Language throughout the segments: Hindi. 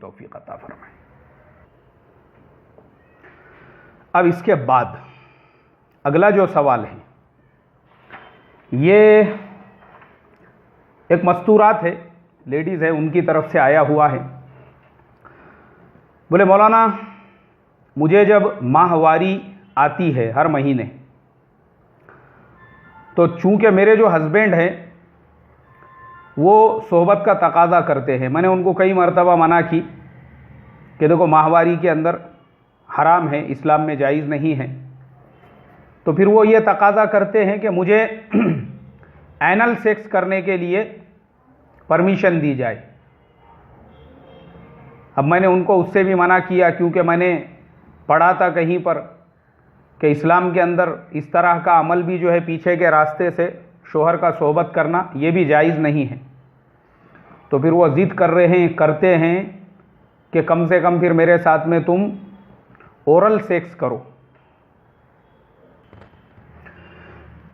तौफीक अता फरमाए। अब इसके बाद अगला जो सवाल है ये एक मस्तूरात है, लेडीज़ है, उनकी तरफ से आया हुआ है। बोले मौलाना, मुझे जब माहवारी आती है हर महीने, तो चूंकि मेरे जो हस्बैंड हैं वो सोहबत का तकाज़ा करते हैं। मैंने उनको कई मरतबा मना की कि देखो माहवारी के अंदर हराम है, इस्लाम में जायज़ नहीं है। तो फिर वो ये तकाज़ा करते हैं कि मुझे एनल सेक्स करने के लिए परमिशन दी जाए। अब मैंने उनको उससे भी मना किया, क्योंकि मैंने पढ़ा था कहीं पर कि इस्लाम के अंदर इस तरह का अमल भी जो है पीछे के रास्ते से शोहर का सोहबत करना ये भी जायज़ नहीं है। तो फिर वो ज़िद करते हैं कि कम से कम फिर मेरे साथ में तुम ओरल सेक्स करो।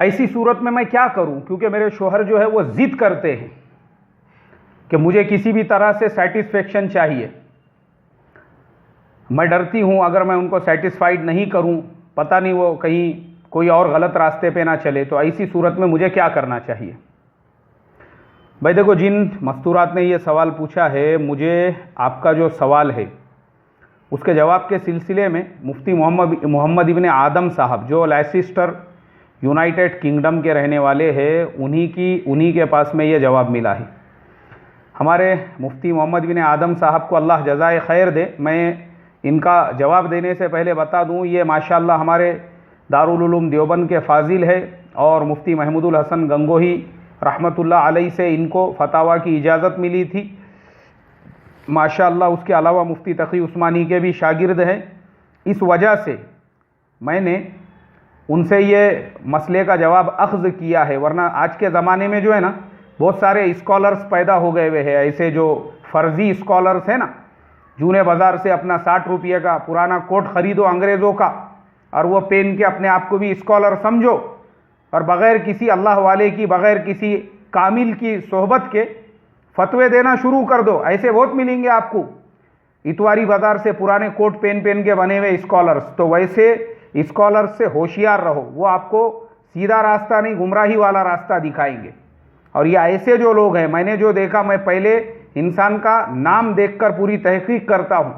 ऐसी सूरत में मैं क्या करूं, क्योंकि मेरे शोहर जो है वो ज़िद करते हैं कि मुझे किसी भी तरह से सेटिस्फेक्शन चाहिए। मैं डरती हूं अगर मैं उनको सेटिस्फाइड नहीं करूं, पता नहीं वो कहीं कोई और गलत रास्ते पे ना चले। तो ऐसी सूरत में मुझे क्या करना चाहिए? भाई देखो, जिन मस्तूरात ने ये सवाल पूछा है, मुझे आपका जो सवाल है उसके जवाब के सिलसिले में मुफ्ती मोहम्मद इब्ने आदम साहब, जो लेसिस्टर यूनाइटेड किंगडम के रहने वाले हैं, उन्हीं के पास में ये जवाब मिला है। हमारे मुफ्ती मोहम्मद इब्ने आदम साहब को अल्लाह जज़ाए खैर दे। मैं इनका जवाब देने से पहले बता दूं, ये माशाअल्लाह हमारे दारुल उलूम देवबंद के फाजिल है और मुफ्ती महमूदुल हसन गंगोही रहमतुल्लाह अलैह से इनको फतावा की इजाज़त मिली थी माशाअल्लाह। उसके अलावा मुफ्ती तक़ी उस्मानी के भी शागिर्द हैं। इस वजह से मैंने उनसे ये मसले का जवाब अख्ज़ किया है, वरना आज के ज़माने में जो है ना, बहुत सारे स्कॉलर्स पैदा हो गए हुए हैं, ऐसे जो फर्जी स्कॉलर्स हैं ना, जूने बाज़ार से अपना 60 रुपये का पुराना कोट ख़रीदो अंग्रेज़ों का और वो पहन के अपने आप को भी स्कॉलर समझो, और बग़ैर किसी अल्लाह वाले की, बग़ैर किसी कामिल की सोहबत के फतवे देना शुरू कर दो। ऐसे बहुत मिलेंगे आपको, इतवारी बाज़ार से पुराने कोट पहन के बने हुए स्कॉलर्स। तो वैसे स्कॉलर्स से होशियार रहो, वो आपको सीधा रास्ता नहीं, गुमराही वाला रास्ता दिखाएंगे। और ये ऐसे जो लोग हैं, मैंने जो देखा, मैं पहले इंसान का नाम देखकर पूरी तहकीक करता हूँ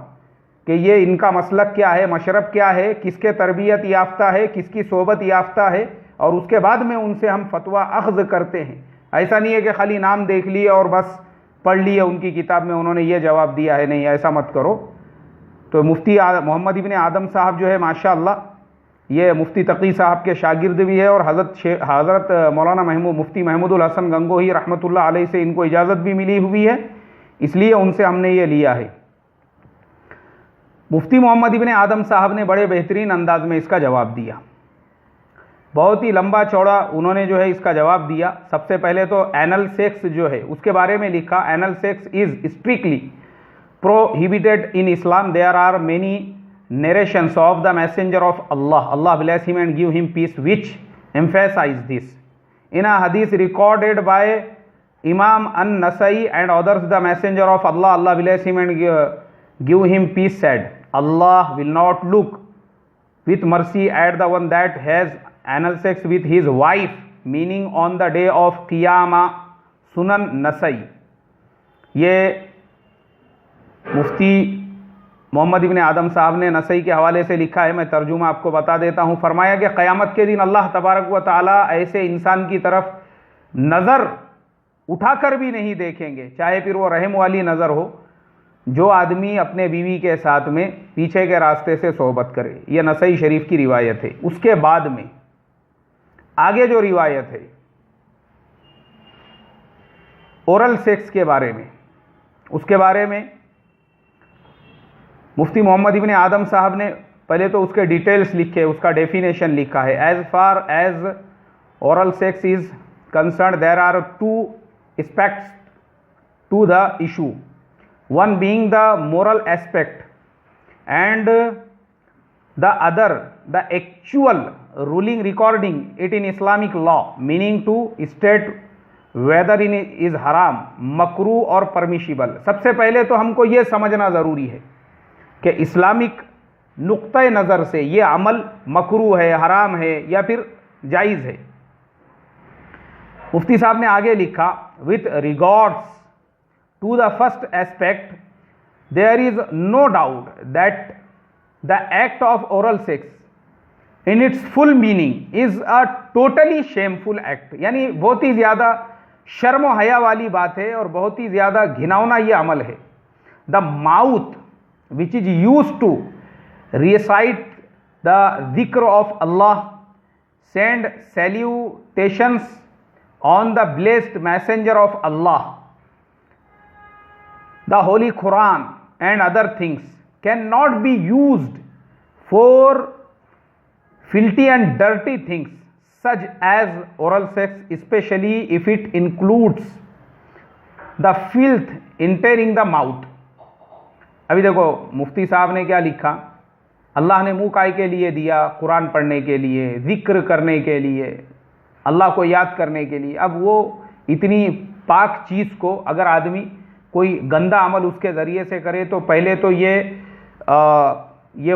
कि ये इनका मसलक क्या है, मशरब क्या है, किसके तरबियत याफ्ता है, किसकी सोबत याफ्ता है, और उसके बाद में उनसे हम फतवा अख्ज़ करते हैं। ऐसा नहीं है कि खाली नाम देख लिए और बस पढ़ लिए उनकी किताब में उन्होंने ये जवाब दिया है, नहीं, ऐसा मत करो। तो मुफ्ती मोहम्मद इब्ने आदम साहब जो है माशाअल्लाह, ये मुफ्ती तक़ी साहब के शागिर्द भी है, और हज़रत मौलाना मुफ्ती महमूदुल हसन गंगोही रहमतुल्लाह अलैह से इनको इजाज़त भी मिली हुई है, इसलिए उनसे हमने ये लिया है। मुफ्ती मोहम्मद इब्ने आदम साहब ने बड़े बेहतरीन अंदाज में इसका जवाब दिया, बहुत ही लंबा चौड़ा उन्होंने जो है इसका जवाब दिया। सबसे पहले तो एनल सेक्स जो है उसके बारे में लिखा, anal sex is strictly prohibited in Islam. There are many narrations of the messenger of Allah bless him and give him peace, which emphasize this. In a hadith recorded by Imam an-Nasai and others, the messenger of Allah bless him and give him peace, said, Allah will not look with mercy at the one that has anal sex with his wife, meaning on the day of Qiyamah. Sunan Nasai। ये मुफ्ती मोहम्मद इब्ने आदम साहब ने नसई के हवाले से लिखा है, मैं तर्जुमा आपको बता देता हूँ। फरमाया कि क़यामत के दिन अल्लाह तबारक व तआला ऐसे इंसान की तरफ नज़र उठाकर भी नहीं देखेंगे, चाहे फिर वो रहम वाली नज़र हो, जो आदमी अपने बीवी के साथ में पीछे के रास्ते से सोहबत करे। यह नसई शरीफ की रिवायत है। उसके बाद में आगे जो रिवायत है ओरल सेक्स के बारे में, उसके बारे में मुफ्ती मोहम्मद इब्ने आदम साहब ने पहले तो उसके डिटेल्स लिखे, उसका डेफिनेशन लिखा है। As far as oral sex is concern, there are two aspects to the issue, one being the moral aspect and the other the actual ruling recording it in Islamic law, meaning to state whether in is हराम, मकरू और परमिशिबल। सबसे पहले तो हमको ये समझना ज़रूरी है कि इस्लामिक नुक्ते नज़र से ये अमल मकरू है, हराम है या फिर जायज़ है। मुफ्ती साहब ने आगे लिखा, with regards to the first aspect there is no doubt that the act of oral sex in its full meaning is a totally shameful act. यानी बहुत ही ज़्यादा शर्म व हया वाली बात है और बहुत ही ज़्यादा घिनौना ये अमल है। The mouth which is use to recite the जिक्र of Allah, send salutations on the blessed messenger of Allah, the holy Quran and other things cannot be used for filthy and dirty things such as oral sex, especially if it includes the filth entering the mouth। अभी देखो मुफ्ती साहब ने क्या लिखा, अल्लाह ने मुंह काय के लिए दिया, कुरान पढ़ने के लिए, जिक्र करने के लिए, अल्लाह को याद करने के लिए। अब वो इतनी पाक चीज़ को अगर आदमी कोई गंदा अमल उसके ज़रिए से करे तो पहले तो ये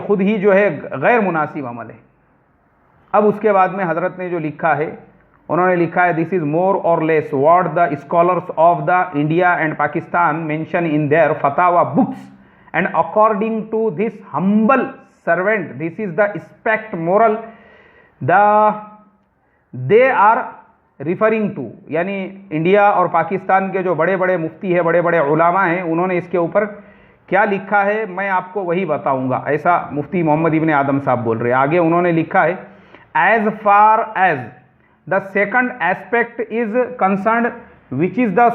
खुद ही जो है गैर मुनासिब अमल है। अब उसके बाद में हज़रत ने जो लिखा है, उन्होंने लिखा है, this is more or less what the scholars of the India and Pakistan mention in their फतावा books, and according to this humble servant this is the aspect moral the they are referring to. यानी इंडिया और पाकिस्तान के जो बड़े बड़े मुफ्ती हैं, बड़े बड़े उलामा हैं, उन्होंने इसके ऊपर क्या लिखा है मैं आपको वही बताऊंगा। ऐसा मुफ्ती मोहम्मद इब्न आदम साहब बोल रहे हैं। आगे उन्होंने लिखा है, as far as the second aspect is concerned which is the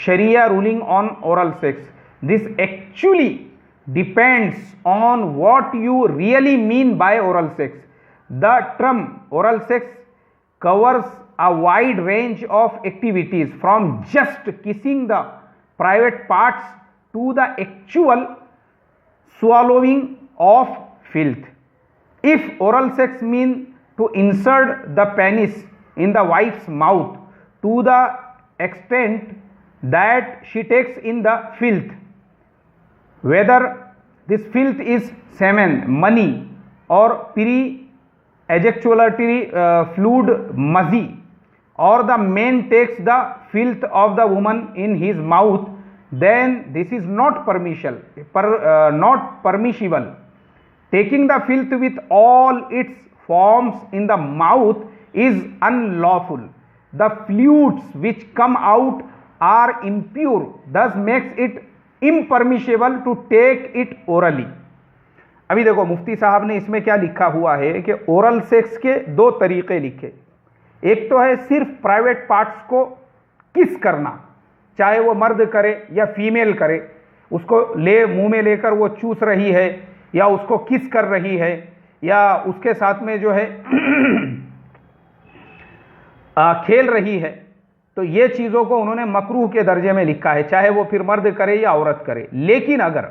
sharia ruling on oral sex, this actually depends on what you really mean by oral sex. The term oral sex covers a wide range of activities from just kissing the private parts to the actual swallowing of filth. If oral sex means to insert the penis in the wife's mouth to the extent that she takes in the filth, whether this filth is semen, money or ejaculatory fluid mazi, or the man takes the filth of the woman in his mouth, then this is not permissible. Taking the filth with all its forms in the mouth is unlawful. The fluids which come out are impure, thus makes it impermissible to take it orally। अभी देखो मुफ्ती साहब ने इसमें क्या लिखा हुआ है कि ओरल सेक्स के दो तरीके लिखे। एक तो है सिर्फ प्राइवेट पार्ट्स को किस करना, चाहे वो मर्द करे या फीमेल करे, उसको मुंह में लेकर वो चूस रही है या उसको किस कर रही है या उसके साथ में जो है खेल रही है, तो ये चीज़ों को उन्होंने मकरूह के दर्जे में लिखा है, चाहे वो फिर मर्द करे या औरत करे। लेकिन अगर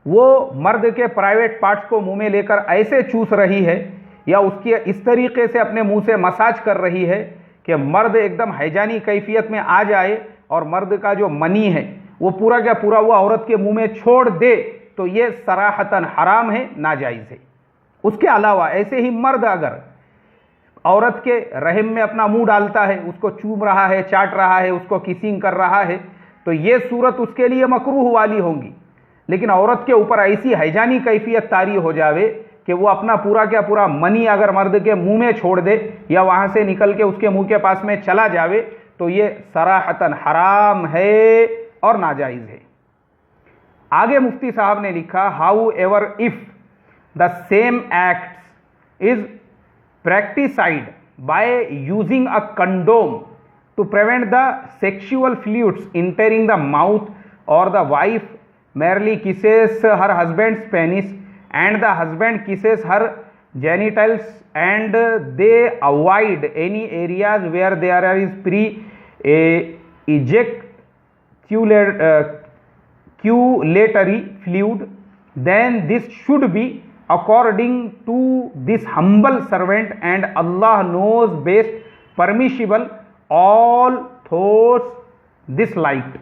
वो मर्द के प्राइवेट पार्ट्स को मुंह में लेकर ऐसे चूस रही है या उसकी इस तरीके से अपने मुंह से मसाज कर रही है कि मर्द एकदम हैजानी कैफियत में आ जाए और मर्द का जो मनी है वो पूरा क्या पूरा वो औरत के मुंह में छोड़ दे, तो ये सराहतन हराम है, नाजायज़ है। उसके अलावा ऐसे ही मर्द अगर औरत के रहम में अपना मुंह डालता है, उसको चूम रहा है, चाट रहा है, उसको किसिंग कर रहा है, तो ये सूरत उसके लिए मकरूह वाली होंगी। लेकिन औरत के ऊपर ऐसी हैजानी कैफियत तारी हो जावे कि वो अपना पूरा क्या पूरा मनी अगर मर्द के मुंह में छोड़ दे या वहां से निकल के उसके मुंह के पास में चला जावे, तो ये सराहतन हराम है और नाजायज़ है। आगे मुफ्ती साहब ने लिखा, how ever if the same act is practiced by using a condom to prevent the sexual fluids entering the mouth, or the wife merely kisses her husband's penis and the husband kisses her genitals and they avoid any areas where there is ejaculatory fluid, then this should be according to this humble servant, and Allah knows best, permissible all thoughts disliked.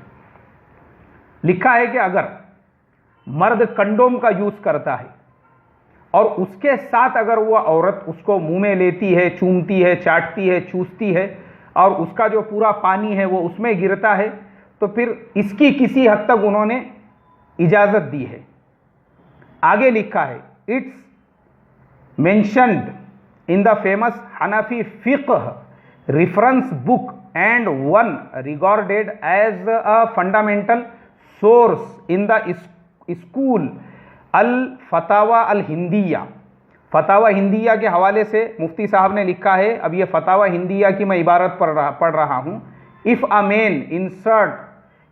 लिखा है कि अगर मर्द कंडोम का यूज करता है और उसके साथ अगर वह औरत उसको मुंह में लेती है, चूमती है, चाटती है, चूसती है और उसका जो पूरा पानी है वो उसमें गिरता है, तो फिर इसकी किसी हद तक उन्होंने इजाजत दी है। आगे लिखा है, it's mentioned in the famous Hanafi फिक्ह reference book and one regarded as a fundamental source in the school अल फतावा अल हिंदिया। फतावा हिंदिया के हवाले से मुफ्ती साहब ने लिखा है, अब ये फतावा हिंदिया की मैं इबारत पढ़ रहा हूँ। If a man insert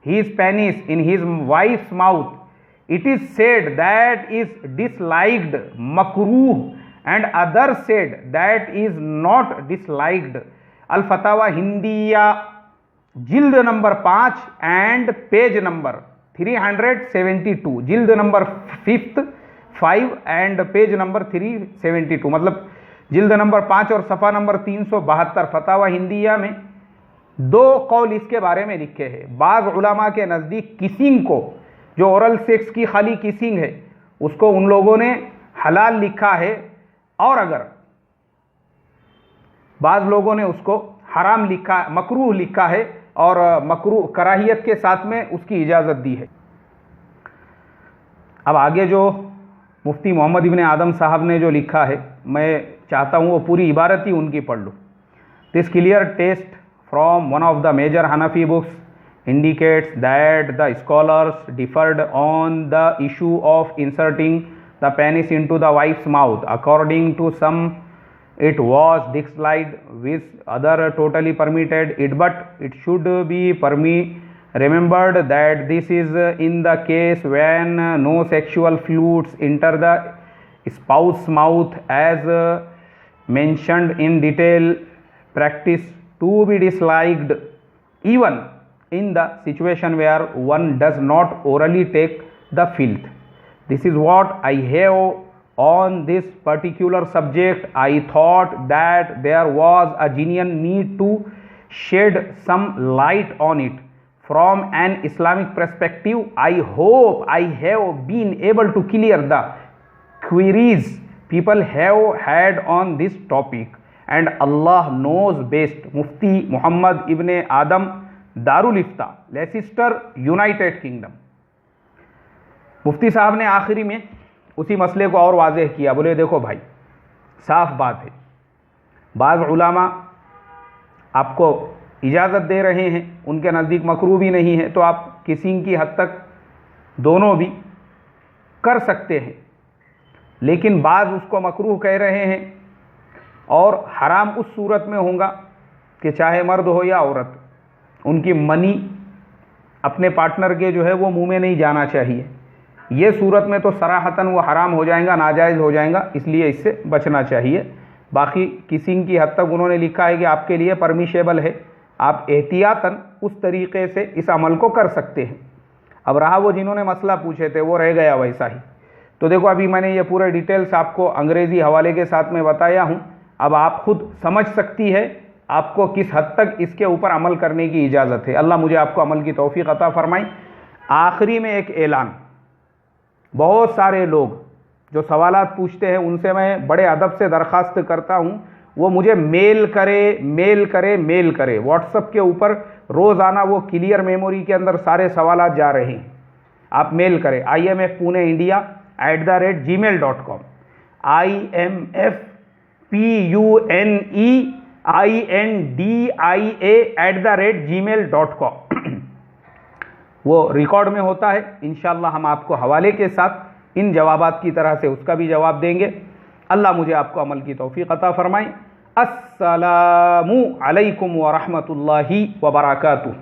his penis in his wife's mouth it is said that is disliked मकरूह and other said that is not disliked. अल फतावा हिंदिया जिल्द नंबर 5 एंड पेज नंबर 372, जिल्द नंबर 5 एंड पेज नंबर 372, मतलब जिल्द नंबर 5 और सफ़ा नंबर 372 फतावा हिंदिया में 2 कौल इसके बारे में लिखे हैं। बाज़ उलमा के नज़दीक किसिंग को, जो ओरल सेक्स की खाली किसिंग है, उसको उन लोगों ने हलाल लिखा है और अगर बाज़ लोगों ने उसको हराम लिखा, मकरूह लिखा है और मकरूह कराहियत के साथ में उसकी इजाज़त दी है। अब आगे जो मुफ्ती मोहम्मद इब्न आदम साहब ने जो लिखा है, मैं चाहता हूँ वो पूरी इबारत ही उनकी पढ़ लूँ। This clear test from one of the major Hanafi books indicates that the scholars differed on the issue of inserting the penis into the wife's mouth. According to some, it was disliked, with other totally permitted it, but it should be remembered that this is in the case when no sexual fluids enter the spouse's mouth as mentioned in detail. Practice to be disliked even in the situation where one does not orally take the filth. This is what I have on this particular subject. I thought that there was a genuine need to shed some light on it from an Islamic perspective. I hope I have been able to clear the queries people have had on this topic, and Allah knows best. Mufti Muhammad Ibn Adam, दारुल इफ्ता, लेसिस्टर, यूनाइटेड किंगडम। मुफ्ती साहब ने आखिरी में उसी मसले को और वाज़ेह किया। बोले देखो भाई, साफ बात है, बाज़ उलामा आपको इजाज़त दे रहे हैं, उनके नज़दीक मकरूह भी नहीं है, तो आप किसिंग की हद तक दोनों भी कर सकते हैं, लेकिन बाज़ उसको मकरूह कह रहे हैं और हराम उस सूरत में होगा कि चाहे मर्द हो या औरत, उनकी मनी अपने पार्टनर के जो है वो मुंह में नहीं जाना चाहिए। ये सूरत में तो सराहतन वो हराम हो जाएगा, नाजायज़ हो जाएगा, इसलिए इससे बचना चाहिए। बाकी किसिंग की हद तक उन्होंने लिखा है कि आपके लिए परमिशेबल है, आप एहतियातन उस तरीक़े से इस अमल को कर सकते हैं। अब रहा वो जिन्होंने मसला पूछे थे, वो रह गया वैसा ही। तो देखो, अभी मैंने ये पूरे डिटेल्स आपको अंग्रेज़ी हवाले के साथ में बताया हूँ। अब आप खुद समझ सकती है आपको किस हद तक इसके ऊपर अमल करने की इजाज़त है। अल्लाह मुझे आपको अमल की तौफीक अता फरमाए। आखिरी में एक ऐलान, बहुत सारे लोग जो सवालात पूछते हैं उनसे मैं बड़े अदब से दरख्वास्त करता हूँ, वो मुझे मेल करे। व्हाट्सएप के ऊपर रोज़ाना वो क्लियर मेमोरी के अंदर सारे सवालात जा रहे हैं। आप मेल करें IMF Pune India @gmail.com, IMF PUNE INDIA@gmail.com। वो रिकॉर्ड में होता है। इंशाअल्लाह हम आपको हवाले के साथ इन जवाबात की तरह से उसका भी जवाब देंगे। अल्लाह मुझे आपको अमल की तौफीक अता फरमाए। अस्सलामु अलैकुम व रहमतुल्लाहि व बरकातुहू।